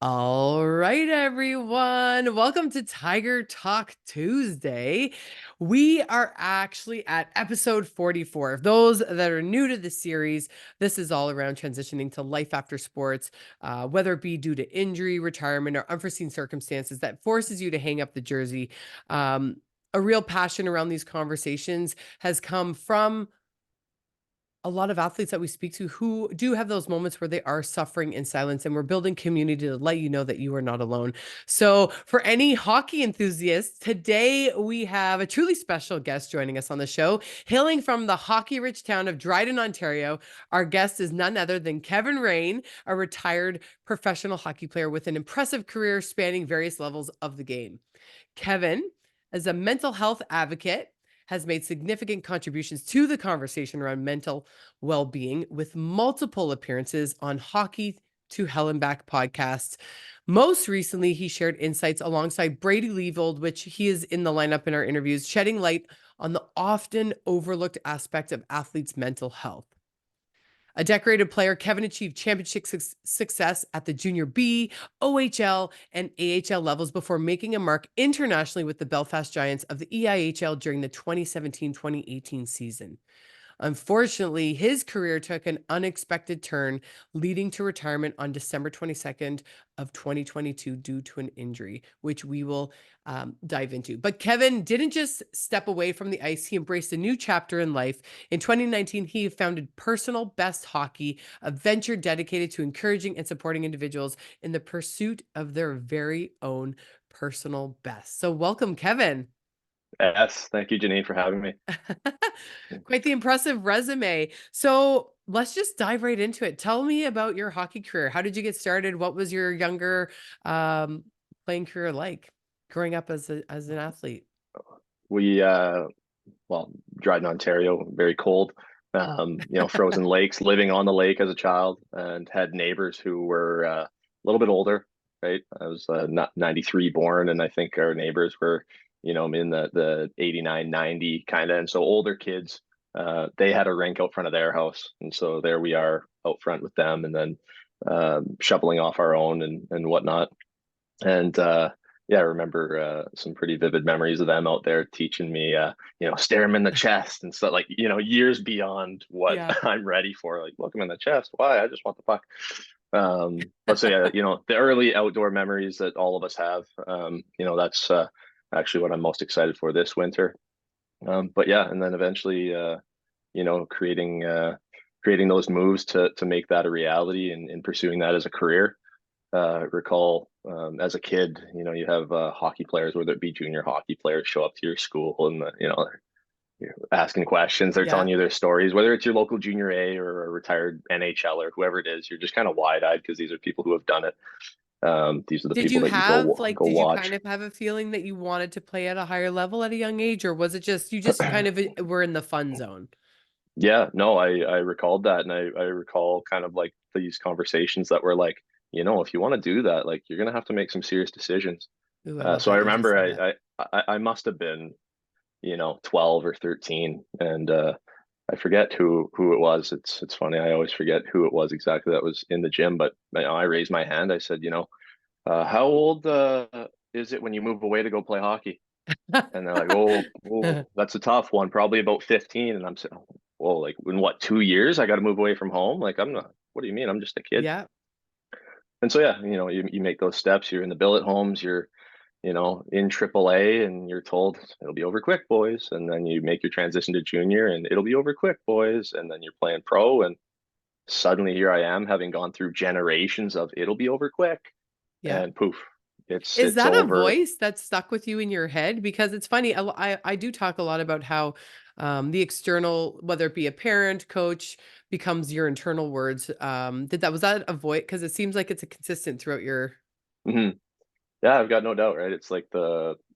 All right, everyone. Welcome to Tiger Talk Tuesday. We are actually at episode 44. For those that are new to the series, this is all around transitioning to life after sports, whether it be due to injury, retirement, or unforeseen circumstances that forces you to hang up the jersey. A real passion around these conversations has come from a lot of athletes that we speak to who do have those moments where they are suffering in silence, and we're building community to let you know that you are not alone. So for any hockey enthusiasts, today we have a truly special guest joining us on the show. Hailing from the hockey rich town of Dryden, Ontario, our guest is none other than Kevin Raine, a retired professional hockey player with an impressive career spanning various levels of the game. Kevin, as a mental health advocate, has made significant contributions to the conversation around mental well-being with multiple appearances on Hockey to Hell and Back podcasts. Most recently, he shared insights alongside Brady Leavold, which he is in the lineup in our interviews, shedding light on the often overlooked aspect of athletes' mental health. A decorated player, Kevin achieved championship success at the Jr.B, OHL, and AHL levels before making a mark internationally with the Belfast Giants of the EIHL during the 2017-2018 season. Unfortunately, his career took an unexpected turn, leading to retirement on December 22nd of 2022 due to an injury, which we will dive into. But Kevin didn't just step away from the ice. He embraced a new chapter in life. In 2019, he founded Personal Best Hockey, a venture dedicated to encouraging and supporting individuals in the pursuit of their very own personal best. So welcome, Kevin. Yes, thank you, Janine, for having me. Quite the impressive resume. So let's just dive right into it. Tell me about your hockey career. How did you get started? What was your younger um, playing career like growing up as an athlete? We, well, Dryden, Ontario, very cold. Frozen lakes, living on the lake as a child, and had neighbors who were a little bit older, right? I was not 93 born, and I think our neighbors were, in the 89, 90 kind of, and so older kids. They had a rink out front of their house, and so there we are out front with them, and then shoveling off our own and whatnot. And yeah, I remember some pretty vivid memories of them out there teaching me, stare them in the chest and stuff like, years beyond what Yeah. I'm ready for. Like, look them in the chest. Why? I just want the puck. But so yeah, the early outdoor memories that all of us have. That's actually what I'm most excited for this winter. But yeah, and then eventually, creating those moves to make that a reality and pursuing that as a career. Recall as a kid, you have hockey players, whether it be junior hockey players, show up to your school and you're asking questions. They're Yeah. telling you their stories, whether it's your local junior A or a retired NHL or whoever it is. You're just kind of wide eyed because these are people who have done it. These are the Did people you that you have like, go did you watch. kind of have a feeling that you wanted to play at a higher level at a young age, or was it just you just kind of were in the fun zone? Yeah, no, I recalled that, and I recall kind of like these conversations that were like, if you want to do that, like you're gonna have to make some serious decisions. Ooh, I love So I that you just remember said that. I must have been 12 or 13, and I forget who it was. It's funny, I always forget who it was exactly that was in the gym, but I raised my hand. I said, how old is it when you move away to go play hockey? And they're like, oh, that's a tough one, probably about 15. And I'm saying, whoa, like in what, 2 years I got to move away from home? Like, I'm not, what do you mean? I'm just a kid. Yeah. And so yeah, you make those steps. You're in the billet homes, you're in AAA, and you're told it'll be over quick, boys. And then you make your transition to junior, and it'll be over quick, boys. And then you're playing pro, and suddenly here I am, having gone through generations of it'll be over quick, Yeah. and poof, Is it's that a over. voice that stuck with you in your head? Because it's funny, I do talk a lot about how the external, whether it be a parent, coach, becomes your internal words. Was that a voice? Because it seems like it's a consistent throughout your. Mhm. Yeah, I've got no doubt, right? It's like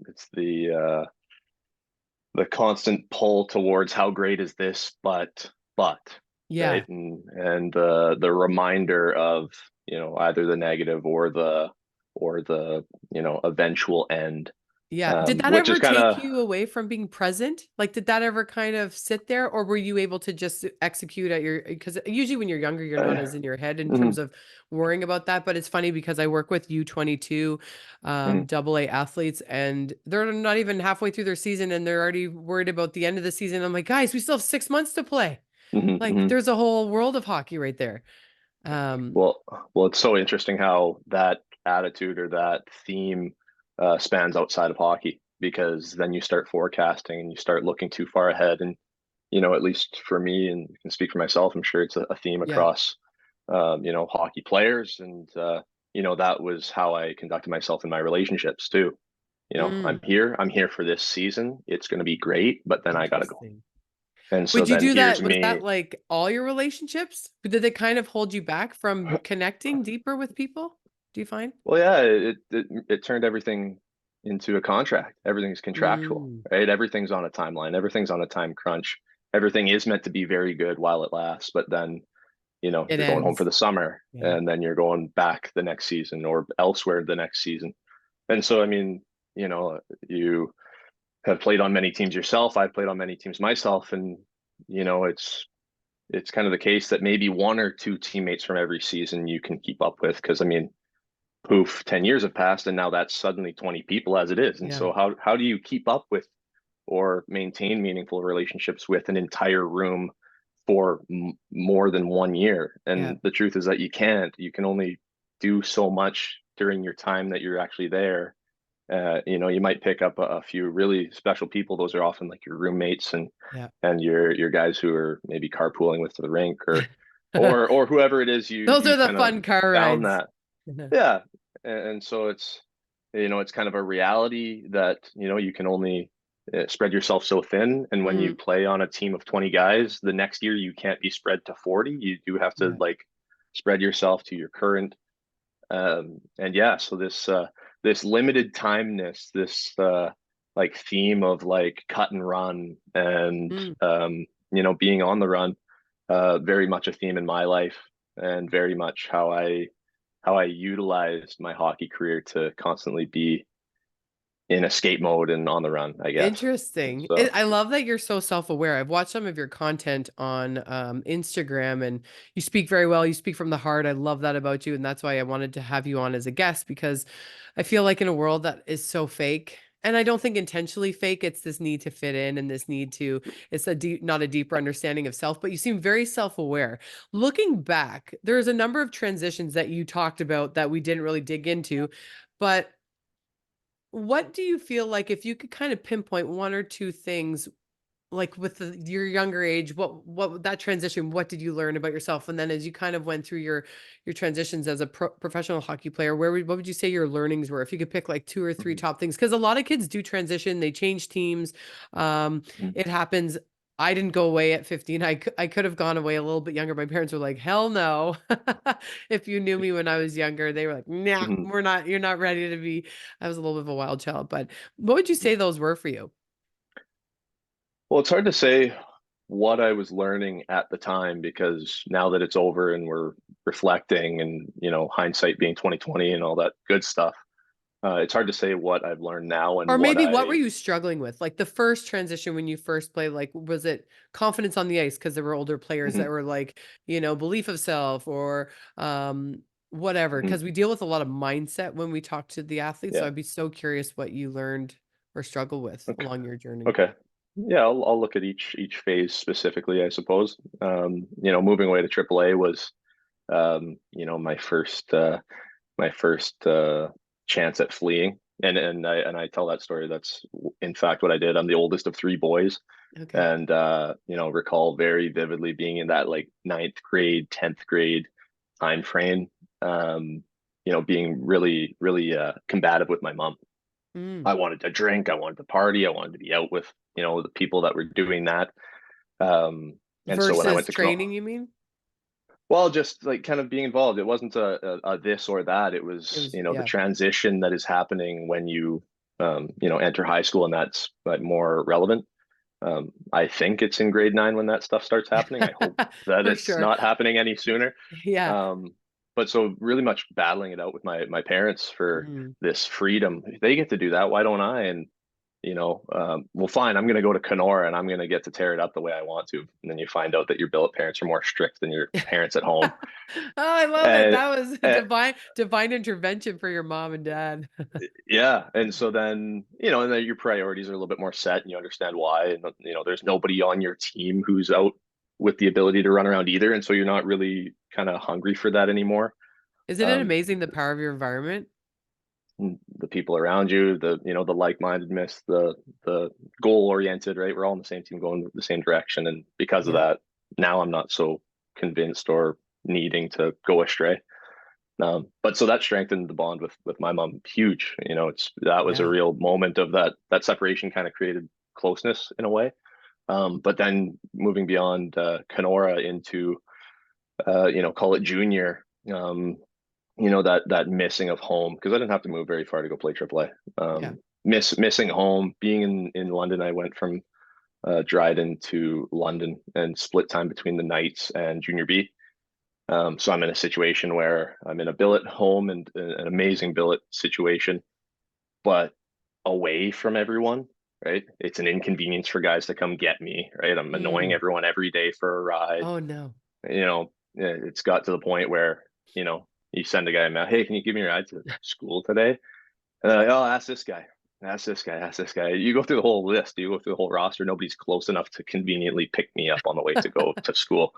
it's the constant pull towards how great is this, but right, Yeah. and the reminder of either the negative or the eventual end. Yeah. Did that which is ever kind take of, you away from being present? Like, did that ever kind of sit there, or were you able to just execute at your, because usually when you're younger, you're not as in your head in terms mhm, of worrying about that. But it's funny because I work with U22 mhm, double A athletes, and they're not even halfway through their season and they're already worried about the end of the season. I'm like, guys, we still have 6 months to play. mhm, Like, mhm. there's a whole world of hockey right there. Um, Well, well, it's so interesting how that attitude or that theme spans outside of hockey, because then you start forecasting and you start looking too far ahead. And, at least for me, and I can speak for myself, I'm sure it's a theme yeah. across, hockey players. And, that was how I conducted myself in my relationships too. Mm, I'm here for this season. It's going to be great, but then I got to go. interesting. And so Would you then do here's that? Was that me. like all your relationships? Did they kind of hold you back from connecting deeper with people? Do you find? Well, yeah, it turned everything into a contract. Everything's contractual, Mm, right? Everything's on a timeline. Everything's on a time crunch. Everything is meant to be very good while it lasts, but then, it you're going home for ends. the summer Yeah. and then you're going back the next season or elsewhere the next season. And so, I mean, you have played on many teams yourself. I've played on many teams myself, and it's kind of the case that maybe one or two teammates from every season you can keep up with, because I mean, poof, 10 years have passed and now that's suddenly 20 people as it is. And Yeah. so how do you keep up with or maintain meaningful relationships with an entire room for more than 1 year? Yeah. And the truth is that you can only do so much during your time that you're actually there. You might pick up a few really special people. Those are often like your roommates and Yeah. your guys who are maybe carpooling with to the rink, or whoever it is Those you are the kind of fun car found rides. that. Yeah. And so it's kind of a reality that, you can only spread yourself so thin. And when you Mm, play on a team of 20 guys, the next year you can't be spread to 40. You do have to yeah. like spread yourself to your current. And yeah, so this limited timeness, this like theme of like cut and run and, Mm. being on the run, very much a theme in my life, and very much how I utilized my hockey career to constantly be in escape mode and on the run, I guess. Interesting. So, I love that you're so self-aware. I've watched some of your content on Instagram, and you speak very well. You speak from the heart. I love that about you. And that's why I wanted to have you on as a guest, because I feel like in a world that is so fake, and I don't think intentionally fake, it's this need to fit in and this need to, it's a deep, not a deeper understanding of self, but you seem very self-aware. Looking back, there's a number of transitions that you talked about that we didn't really dig into, but what do you feel like if you could kind of pinpoint one or two things, like with your younger age, what that transition, what did you learn about yourself? And then as you kind of went through your transitions as a professional hockey player, what would you say your learnings were? If you could pick like two or three mhm, top things, because a lot of kids do transition, they change teams. mhm, It happens. I didn't go away at 15. I could have gone away a little bit younger. My parents were like, hell no. If you knew me when I was younger, they were like, nah, mhm. we're not, you're not ready to be. I was a little bit of a wild child, but what would you say those were for you? Well, it's hard to say what I was learning at the time, because now that it's over and we're reflecting and, hindsight being 2020 and all that good stuff, it's hard to say what I've learned now and Or what maybe what were I. you struggling with? Like the first transition when you first played, like, was it confidence on the ice because there were older players that Mhm, were like, belief of self or whatever? mhm. Because we deal with a lot of mindset when we talk to the athletes. So Yeah. I'd be so curious what you learned or struggle with Okay. along your journey. Okay. Yeah, I'll look at each phase specifically, I suppose. Moving away to AAA was, my first chance at fleeing, and I tell that story. That's in fact what I did. I'm the oldest of three boys, Okay. and recall very vividly being in that like ninth grade, 10th grade time frame. Um, being really, really combative with my mom. Mm. I wanted to drink, I wanted to party, I wanted to be out with, the people that were doing that. And so when I Versus went to training, you mean? well, just like kind of being involved. It wasn't a this or that. It It was, was, the yeah. transition that is happening when you, enter high school, and that's like more relevant. I think it's in grade 9 when that stuff starts happening. I hope that For it's sure. not happening any sooner. Yeah. Um, but so really much battling it out with my parents for Mm. this freedom. They get to do that. Why don't I? And well, fine. I'm going to go to Kenora and I'm going to get to tear it up the way I want to. And then you find out that your billet parents are more strict than your parents at home. Oh, I love it. And, That was a and divine intervention for your mom and dad. yeah, and so then and then your priorities are a little bit more set, and you understand why. And there's nobody on your team who's out with the ability to run around either, and so you're not really kind of hungry for that anymore. Isn't it Um, amazing the power of your environment? the people around you, the like-mindedness, the goal-oriented, right? We're all in the same team going the same direction, and because of Yeah. that, now I'm not so convinced or needing to go astray. But so that strengthened the bond with my mom huge. That was a Yeah. real moment of that separation kind of created closeness in a way. But then moving beyond Kenora into call it junior, that missing of home because I didn't have to move very far to go play AAA. Yeah. Missing home, being in London, I went from Dryden to London and split time between the Knights and Jr.B. So I'm in a situation where I'm in a billet home and an amazing billet situation, but away from everyone, right? It's an inconvenience for guys to come get me, right? I'm annoying Mm. everyone every day for a ride. Oh no. It's got to the point where, you send a guy a mail, hey, can you give me a ride to school today? And they're like, oh, ask this guy. Ask this guy, ask this guy. You go through the whole list, you go through the whole roster. Nobody's close enough to conveniently pick me up on the way to go to school.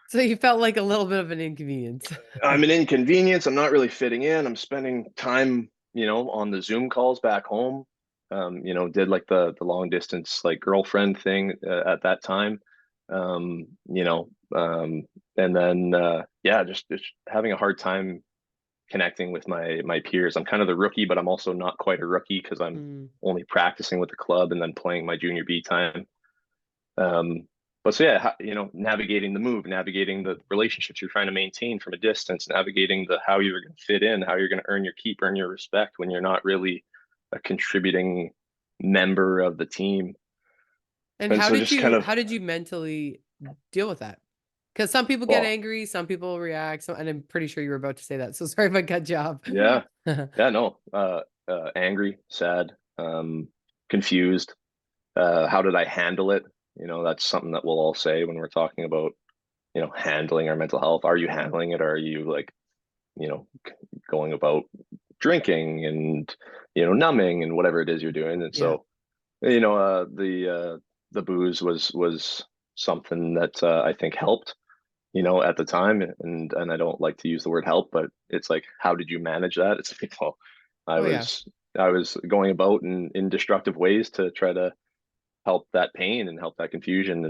So you felt like a little bit of an inconvenience. I'm an inconvenience. I'm not really fitting in. I'm spending time, on the Zoom calls back home. Did like the long distance like girlfriend thing at that time. Um, you know, um, and then yeah, just having a hard time connecting with my peers. I'm kind of the rookie, but I'm also not quite a rookie because I'm Mm. only practicing with the club and then playing my Jr.B time. Um, but so yeah, navigating the move, navigating the relationships you're trying to maintain from a distance, navigating the how you're going to fit in, how you're going to earn your keep, earn your respect when you're not really a contributing member of the team. And And so just kind of, how did you mentally deal with that? Because some people get well, angry, some people react, and I'm pretty sure you were about to say that. So sorry if I cut you off. yeah, yeah, no, angry, sad, confused. How did I handle it? That's something that we'll all say when we're talking about, handling our mental health. Are you handling it? Or are you like, going about drinking and, numbing and whatever it is you're doing? And Yeah. so, the booze was something that I think helped, at the time. And I don't like to use the word help, but it's like, how did you manage that? It's like, well, I Oh yeah. was I was going about in destructive ways to try to help that pain and help that confusion.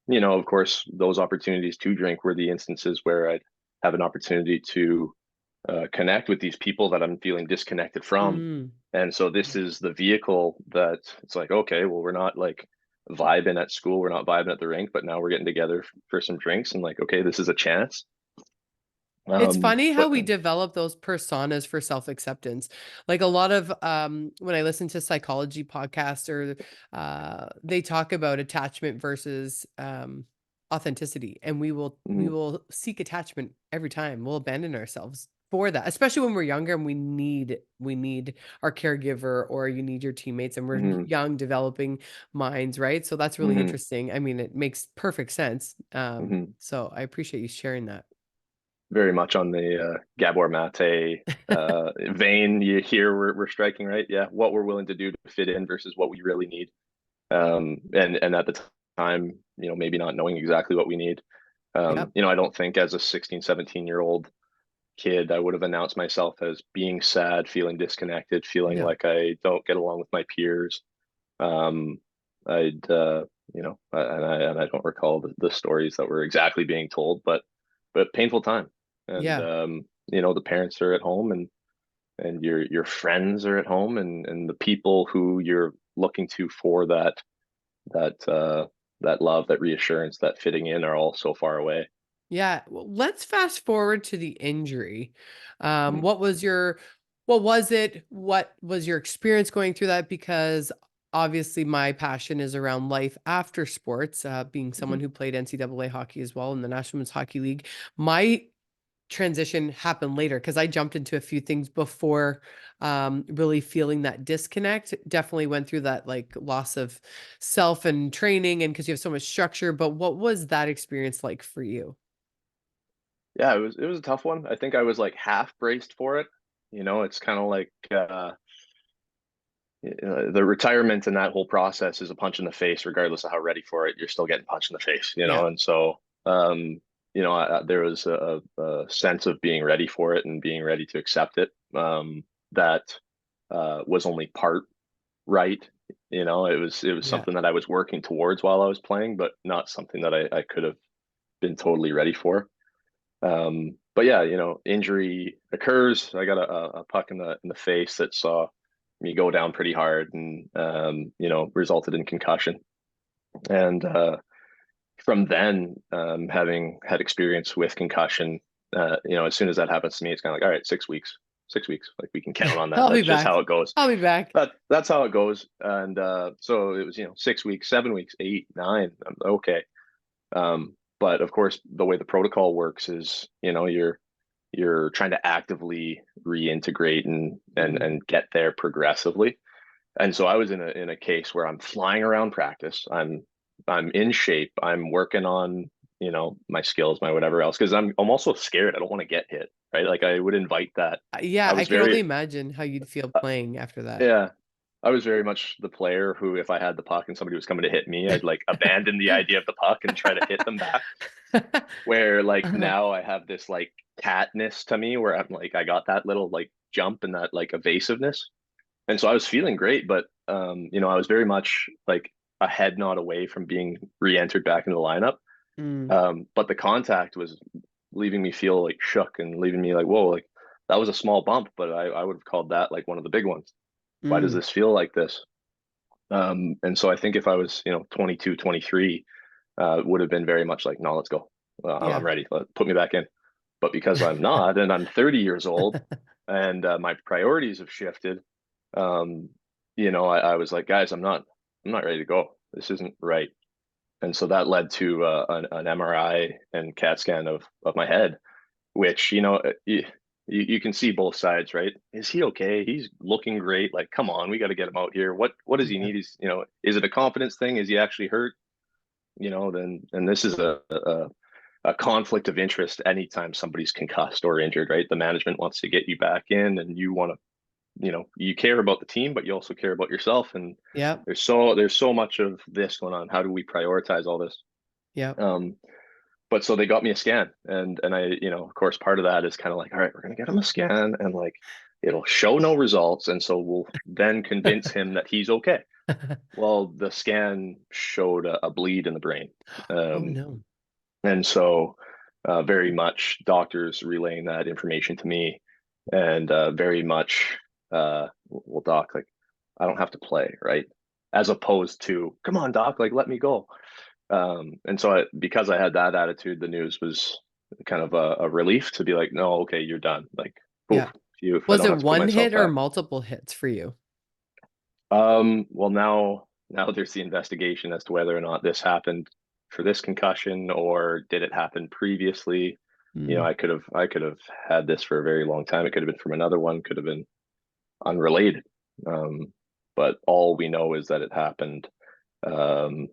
And, of course, those opportunities to drink were the instances where I'd have an opportunity to connect with these people that I'm feeling disconnected from. Mm. And so this is the vehicle that it's like, okay, well, we're not like vibing at school, we're not vibing at the rink, but now we're getting together for some drinks and like, okay, this is a chance. It's funny how But we develop those personas for self-acceptance. Like a lot of when I listen to psychology podcasts or they talk about attachment versus authenticity, and we mhm, will seek attachment every time. We'll abandon ourselves for that, especially when we're younger and we need our caregiver or you need your teammates and we're mhm, young developing minds, right? So that's really mhm, interesting. I mean, it makes perfect sense. mhm. So I appreciate you sharing that. Very much on the Gabor Mate vein. You hear we're striking, right? Yeah, what we're willing to do to fit in versus what we really need. And at the time, maybe not knowing exactly what we need. Yep. I don't think as a 16, 17-year-old kid, I would have announced myself as being sad, feeling disconnected, feeling No. like I don't get along with my peers. Um, I'd, and I don't recall the stories that were exactly being told, but painful time. And, Yeah. the parents are at home and your friends are at home and the people who you're looking to for that that love, that reassurance, that fitting in are all so far away. Yeah. Well, let's fast forward to the injury. Mm, What was it? What was your experience going through that? Because obviously my passion is around life after sports, being someone mhm, who played NCAA hockey as well in the National Women's Hockey League. My transition happen later? Because I jumped into a few things before really feeling that disconnect. Definitely went through that like loss of self and training, and because you have so much structure. But what was that experience like for you? Yeah, it was a tough one. I think I was like half braced for it. It's kind of like the retirement and that whole process is a punch in the face, regardless of how ready for it. You're still getting punched in the face, Yeah. and so there was a sense of being ready for it and being ready to accept it. That was only part right. It was Yeah. something that I was working towards while I was playing, but not something that I could have been totally ready for. But yeah, injury occurs. I got a puck in the face that saw me go down pretty hard, and resulted in concussion. And from then, having had experience with concussion, as soon as that happens to me, it's kind of like, all right, 6 weeks, 6 weeks, like we can count on that. I'll be That's just back. how it goes. I'll be back. That's how it goes. And so it was, 6 weeks, 7 weeks, 8, 9. Okay. But of course, the way the protocol works is, you're trying to actively reintegrate and and Mm. and get there progressively. And so I was in a case where I'm flying around practice. I'm in shape. I'm working on, my skills, my whatever else, because I'm also scared. I don't want to get hit, right? Like I would invite that. Yeah, I I was can only very imagine how you'd feel uh, playing after that. yeah, I was very much the player who, if I had the puck and somebody was coming to hit me, I'd like abandon the idea of the puck and try to hit them back. Where like Uh-huh. now I have this like catness to me where I'm like, I got that little like jump and that like evasiveness. And so I was feeling great, but I was very much like a head nod away from being re-entered back into the lineup. Mm, But the contact was leaving me feel like shook and leaving me like, whoa, like that was a small bump, but I would have called that like one of the big ones. Why does mm, this feel like this? And so I think if I was, 22, 23, would have been very much like, no, let's go. I'm yeah. ready. Put me back in. But because I'm not, and I'm 30 years old, and my priorities have shifted, um, I was like, guys, I'm not ready to go. This isn't right. And so that led to an MRI and CAT scan of my head, which, you can see both sides, right? Is he okay? He's looking great. Like, come on, we got to get him out here. What does he Yeah. need? Is it a confidence thing? Is he actually hurt? Then and this is a conflict of interest anytime somebody's concussed or injured, right? The management wants to get you back in, and you want to, you care about the team, but you also care about yourself. And Yep. there's so much of this going on. How do we prioritize all this? Yep. Um, but so they got me a scan, and I, of course, part of that is kind of like, all right, we're gonna get him a scan, and like it'll show no results, and so we'll then convince him that he's okay. Well, the scan showed a bleed in the brain. Oh Um, no. And so, very much doctors relaying that information to me, and very much, well, doc, like, I don't have to play, right? As opposed to, come on, doc, like, let me go. And so, because I had that attitude, the news was kind of a relief to be like, no, okay, you're done. Like, oof, Yeah. I Was don't it have to put one myself hit or back. multiple hits for you? Well, now there's the investigation as to whether or not this happened for this concussion, or did it happen previously. Mm, I could have had this for a very long time. It could have been from another one, could have been unrelated. Um, but all we know is that it happened um,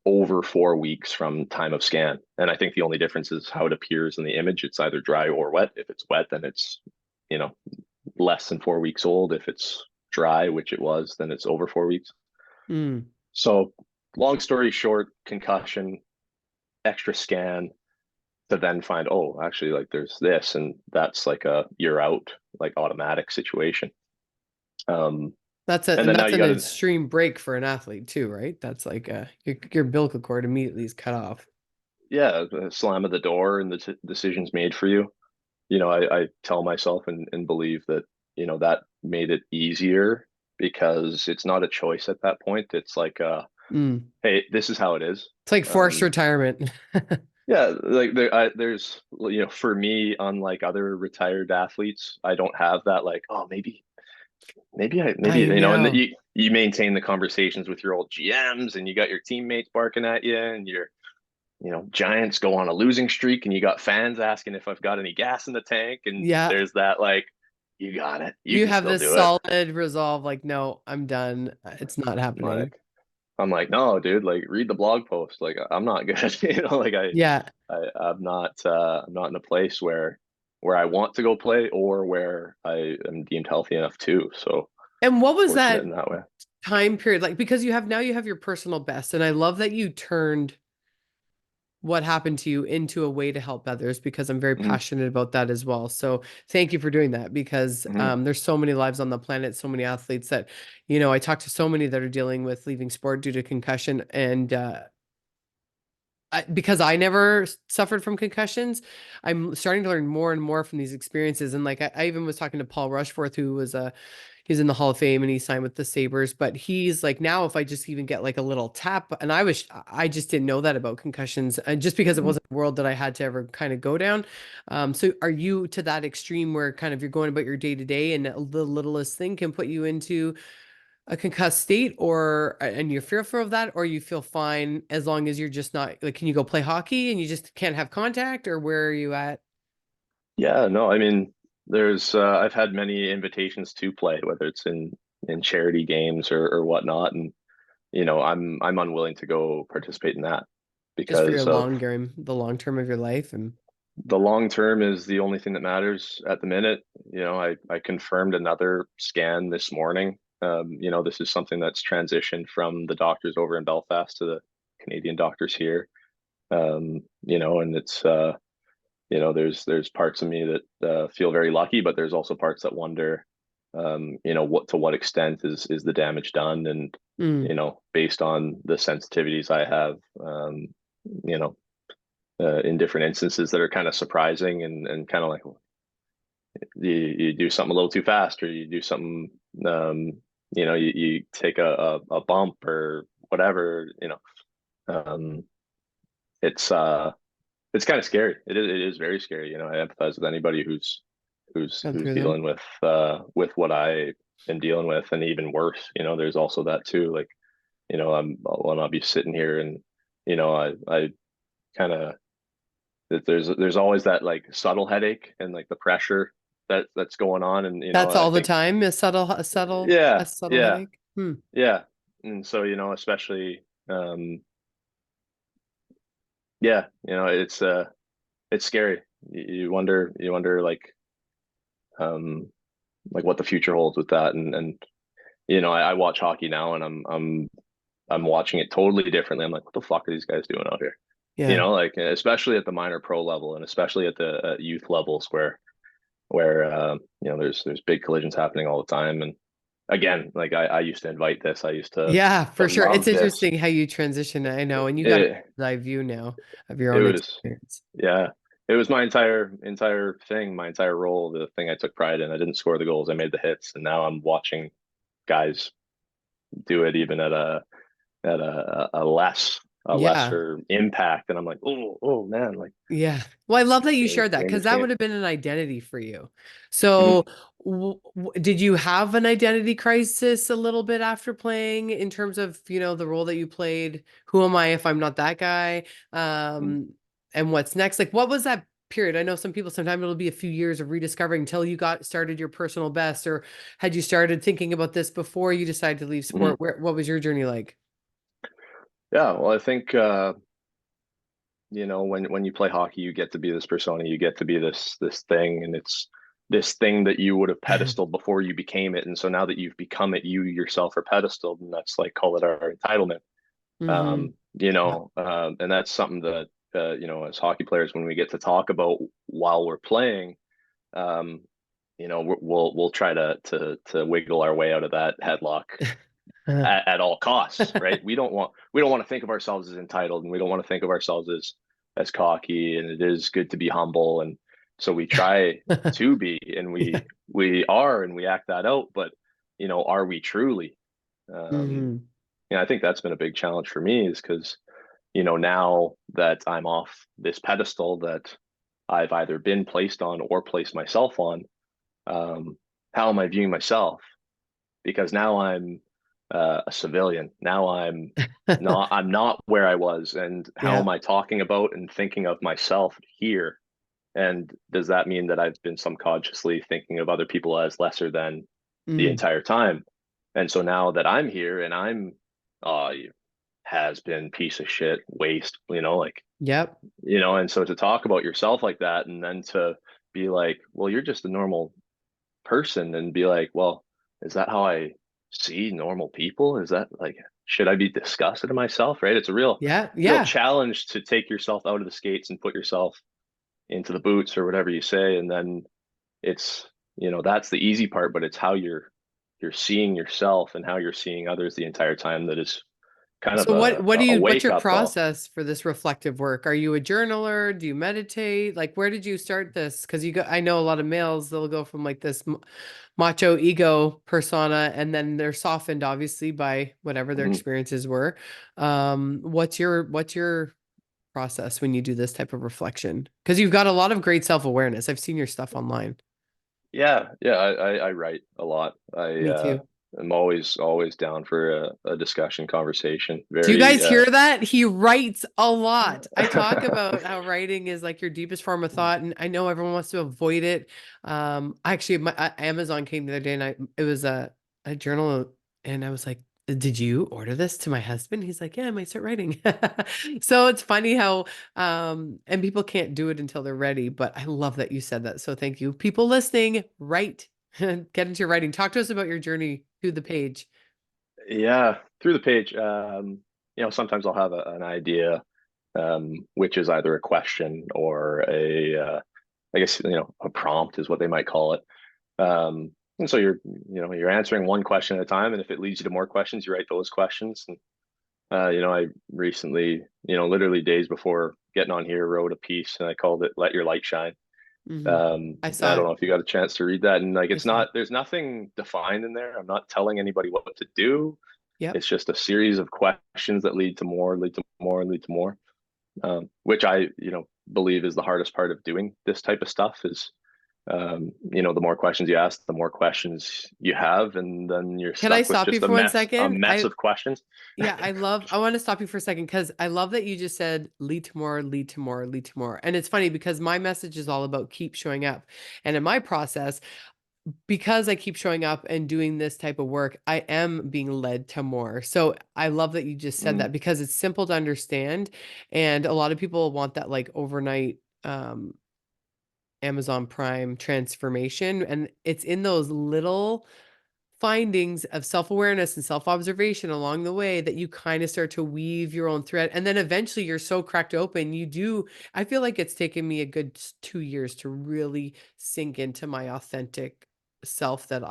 over 4 weeks from time of scan. And I think the only difference is how it appears in the image. It's either dry or wet. If it's wet, then it's, you know, less than 4 weeks old. If it's dry, which it was, then it's over 4 weeks. mm. So, long story short, concussion, extra scan, to then find, oh, actually, like there's this, and that's like a you're out, like automatic situation. Um, and then now That's you an got to, extreme break for an athlete too, right? That's like your umbilical cord immediately is cut off. yeah, the slam of the door, and the decision's made for you. I tell myself and believe that, that made it easier, because it's not a choice at that point. It's like, Mm. hey, this is how it is. It's like forced Um, retirement. Yeah, like there's, for me, unlike other retired athletes, I don't have that like, oh, maybe I and know. you maintain the conversations with your old GMs, and you got your teammates barking at you, and Giants go on a losing streak and you got fans asking if I've got any gas in the tank. And Yeah. there's that, like, you got it. You You can have still this do it. solid resolve, like, no, I'm done. It's not happening. Like, I'm like, no, dude, like read the blog post. Like, I'm not good. Like Yeah. I'm not in a place where I want to go play or where I am deemed healthy enough to. So And what was fortunate that in that way. time period like? Because you have your personal best, and I love that you turned what happened to you into a way to help others, because I'm very Hmm. passionate about that as well. So thank you for doing that, because Hmm. there's so many lives on the planet, so many athletes that, I talk to so many that are dealing with leaving sport due to concussion. And because I never suffered from concussions, I'm starting to learn more and more from these experiences. And like I even was talking to Paul Rushforth, who was he's in the Hall of Fame and he signed with the Sabres. But he's like, now if I just even get like a little tap, and I just didn't know that about concussions, and just because it Hmm. wasn't a world that I had to ever kind of go down. So are you to that extreme where kind of you're going about your day to day and the littlest thing can put you into a concussed state, or and you're fearful of that, or you feel fine as long as you're just not like, can you go play hockey and you just can't have contact, or where are you at? Yeah, no, I mean, I've had many invitations to play, whether it's in charity games or whatnot, and I'm unwilling to go participate in that Just for because of the long term of your life. And the long term is the only thing that matters at the minute. I confirmed another scan this morning. This is something that's transitioned from the doctors over in Belfast to the Canadian doctors here. And it's there's parts of me that feel very lucky, but there's also parts that wonder, what extent is the damage done, and mm, based on the sensitivities I have, you know, in different instances that are kind of surprising and kind of like you do something a little too fast, or you do something, um, you take a bump or whatever, um, it's it's kind of scary. It is very scary. I empathize with anybody gone who's through them. dealing with what I am dealing with, and even worse. There's also that too. Like, I'll not be sitting here, and I kind of that there's always that like subtle headache and like the pressure that's going on, and That's I all the think time, a yeah, subtle yeah, headache. Hmm. yeah, and so especially yeah, it's scary. You wonder um like what the future holds with that, and I watch hockey now, and I'm watching it totally differently. I'm like, what the fuck are these guys doing out here? Yeah. Like, especially at the minor pro level, and especially at the youth levels where there's big collisions happening all the time. And again, like I used to invite this. I used Yeah, to for sure. It's love this. interesting how you transition. I know, and you got It an eye view now of your it own was experience. yeah. It was my entire thing, my entire role, the thing I took pride in. I didn't score the goals, I made the hits, and now I'm watching guys do it even at a Yeah. lesser impact, and I'm like, oh man, like Yeah. Well, I love that you game shared that, game because is that game. would have been an identity for you. Mhm. So, did you have an identity crisis a little bit after playing, in terms of, the role that you played? Who am I if I'm not that guy? Mhm. Um, and what's next? Like, what was that period? I know some people, sometimes it'll be a few years of rediscovering until you got started your personal best, or had you started thinking about this before you decided to leave Mhm. sport? What was your journey like? Yeah, well, I think when you play hockey, you get to be this persona, you get to be this thing, and it's this thing that you would have pedestaled before you became it. And so now that you've become it, you yourself are pedestaled, and that's like, call it our entitlement. Mm-hmm. And that's something that as hockey players, when we get to talk about while we're playing, um, we'll try to wiggle our way out of that headlock at all costs, right? We don't want to think of ourselves as entitled, and we don't want to think of ourselves as cocky, and it is good to be humble, and so we try to be, and Yeah. we are, and we act that out, but are we truly? Um, Mm-hmm. I think that's been a big challenge for me, is because now that I'm off this pedestal that I've either been placed on or placed myself on, how am I viewing myself? Because now I'm a civilian. Now I'm not where I was. And how Yeah. am I talking about and thinking of myself here? And does that mean that I've been subconsciously thinking of other people as lesser than the Mm. entire time? And so now that I'm here and I'm you has been piece of shit, waste, like, Yep. and so to talk about yourself like that and then to be like, well, you're just a normal person, and be like, well, is that how I see normal people? Is that like, should I be disgusted of myself? Right? It's a Yeah. real Yeah. challenge to take yourself out of the skates and put yourself into the boots or whatever you say. And then it's, that's the easy part, but it's how you're seeing yourself and how you're seeing others the entire time that is kind of So a what's wake your up call. process for this reflective work? Are you a journaler? Do you meditate? Like, where did you start this? Because I know a lot of males, they'll go from like this macho ego persona, and then they're softened obviously by whatever their Mhm. experiences were. What's your process when you do this type of reflection? Because you've got a lot of great self-awareness. I've seen your stuff online. Yeah, I write a lot. I Me too. am always down for a discussion conversation. Do you Very guys hear that? He writes a lot. I talk about how writing is like your deepest form of thought, and I know everyone wants to avoid it. Actually, Amazon came the other day, and it was a journal, and I was like, "Did you order this to my husband?" He's like, "Yeah, I might start writing." So it's funny how, and people can't do it until they're ready. But I love that you said that. So thank you, people listening. Write, get into your writing. Talk to us about your journey to the page. Yeah, through the page. Sometimes I'll have an idea, which is either a question or I guess, a prompt is what they might call it. And so you're answering one question at a time, and if it leads you to more questions, you write those questions. And I recently, literally days before getting on here, wrote a piece, and I called it "Let Your Light Shine." Hmm. I I saw don't it. know if you got a chance to read that, and like, I saw it. there's nothing defined in there. I'm not telling anybody what to do. Yep. It's just a series of questions that lead to more, lead to more, and lead to more. Which I, believe is the hardest part of doing this type of stuff is, the more questions you ask, the more questions you have, and then you're Can I stuck with stop you just for one a second? mess of questions. Yeah, I want to stop you for a second because I love that you just said lead to more, lead to more, lead to more. And it's funny because my message is all about keep showing up. And in my process, because I keep showing up and doing this type of work, I am being led to more. So I love that you just said Mm, that because it's simple to understand. And a lot of people want that like overnight Amazon Prime transformation. And it's in those little findings of self-awareness and self-observation along the way that you kind of start to weave your own thread, and then eventually you're so cracked open. I feel like it's taken me a good 2 years to really sink into my authentic self, that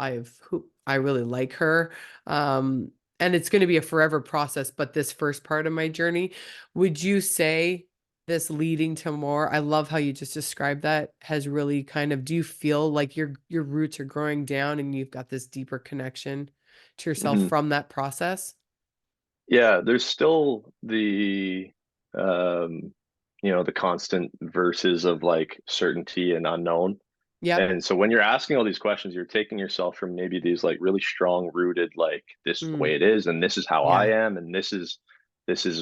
who I really like her. And it's going to be a forever process, but this first part of my journey, would you say this leading to more, I love how you just described that, has really kind of, do you feel like your roots are growing down and you've got this deeper connection to yourself mhm. from that process? Yeah, there's still um, the constant verses of like certainty and unknown. Yep. And so when you're asking all these questions, you're taking yourself from maybe these like really strong rooted, like, this is the Mm, way it is, and this is how I yeah. am, and this is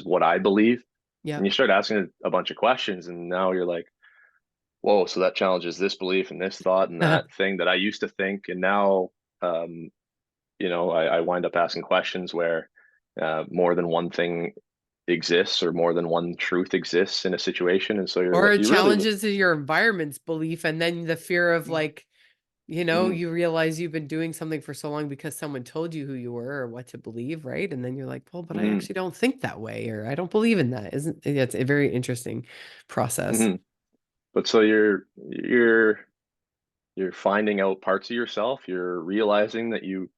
what I believe. And Yep. you start asking a bunch of questions, and now you're like, whoa, so that challenges this belief and this thought and that thing that I used to think. And now, um, I wind up asking questions where more than one thing exists or more than one truth exists in a situation. And so you're Or like, it you really, challenges your environment's belief, and then the fear of like, Mhm, you realize you've been doing something for so long because someone told you who you were or what to believe, right? And then you're like, well, but I mhm, actually don't think that way, or I don't believe in that. Isn't yeah, it's a very interesting process. mhm. But so you're finding out parts of yourself. You're realizing that you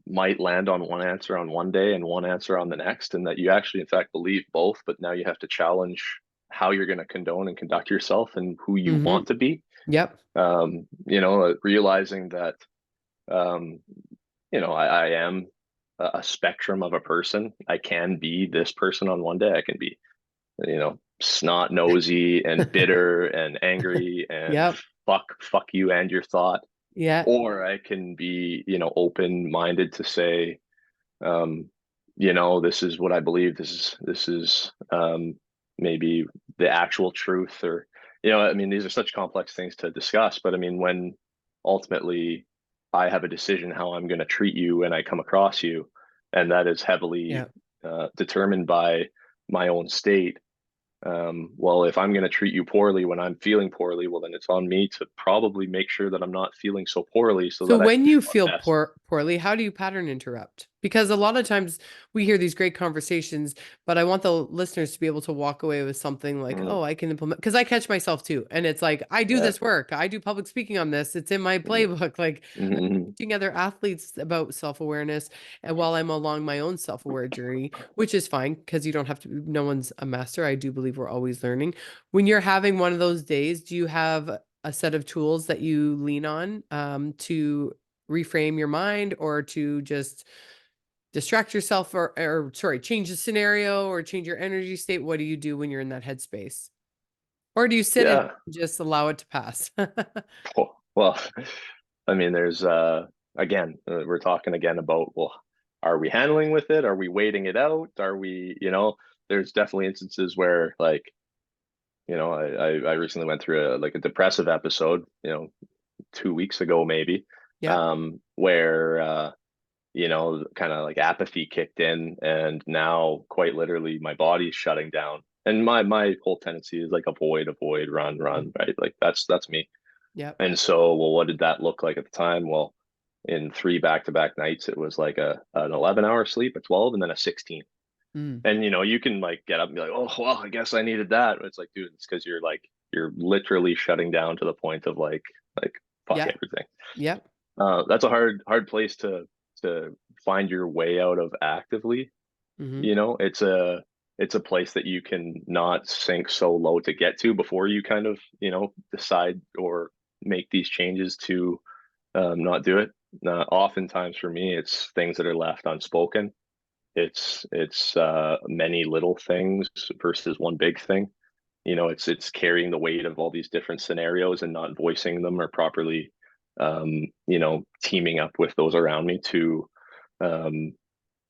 might land on one answer on one day and one answer on the next, and that you actually, in fact, believe both. But now you have to challenge how you're going to condone and conduct yourself and who you Hmm. want to be. Yep. Realizing that, um, I am a spectrum of a person. I can be this person on one day. I can be, snot nosy and bitter and angry and Yep. fuck you and your thought. Yeah. Or I can be, open minded to say, um, this is what I believe. This is maybe the actual truth, or I mean, these are such complex things to discuss. But I mean, when ultimately I have a decision how I'm going to treat you and I come across you, and that is heavily Yeah. determined by my own state. Well, if I'm going to treat you poorly when I'm feeling poorly, well, then it's on me to probably make sure that I'm not feeling so poorly so So that I can when show you up feel best. poorly, how do you pattern interrupt? Because a lot of times we hear these great conversations, but I want the listeners to be able to walk away with something like, Mm, oh, I can implement, because I catch myself too. And it's like, I do yeah. this work. I do public speaking on this. It's in my Mm, playbook. Like mm, teaching other athletes about self-awareness and while I'm along my own self-aware journey, which is fine because you don't have to, no one's a master. I do believe we're always learning. When you're having one of those days, do you have a set of tools that you lean on to reframe your mind or to just distract yourself or sorry, change the scenario or change your energy state? What do you do when you're in that headspace? Or do you sit and yeah. just allow it to pass? Well, I mean, there's again, we're talking again about, well, are we handling with it? Are we waiting it out? Are we, there's definitely instances where like, I recently went through a depressive episode, 2 weeks ago maybe, Yep. where kind of like apathy kicked in, and now quite literally my body's shutting down. And my whole tendency is like avoid, run, Mhm. run, right? Like that's me. Yep. And so, well, what did that look like at the time? Well, in three back-to-back nights, it was like an 11-hour sleep, a 12, and then a 16. Mm. And you can like get up and be like, oh, well, I guess I needed that. It's like, dude, it's because you're literally shutting down to the point of like fuck Yep. everything. Yep. That's a hard place to find your way out of actively. Hmm. It's a place that you can not sink so low to get to before you kind of decide or make these changes to not do it. Oftentimes for me, it's things that are left unspoken. It's many little things versus one big thing. It's carrying the weight of all these different scenarios and not voicing them or properly, teaming up with those around me to um,